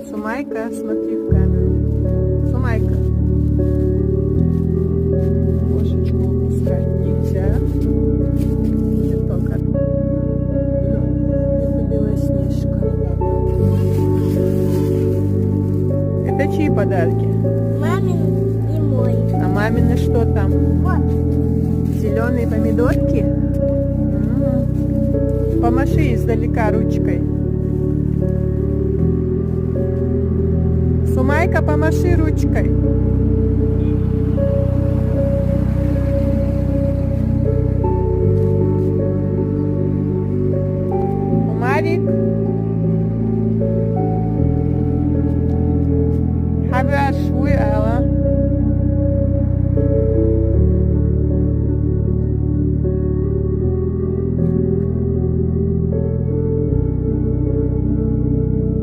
Сумайка, смотри в камеру. Сумайка. Кошечку выпускать нельзя. Это только. Это Белоснежка. Это чьи подарки? Мамин и мой. А мамины что там? Вот. Зеленые помидорки? Помаши издалека ручкой. Сумайка, помаши ручкой.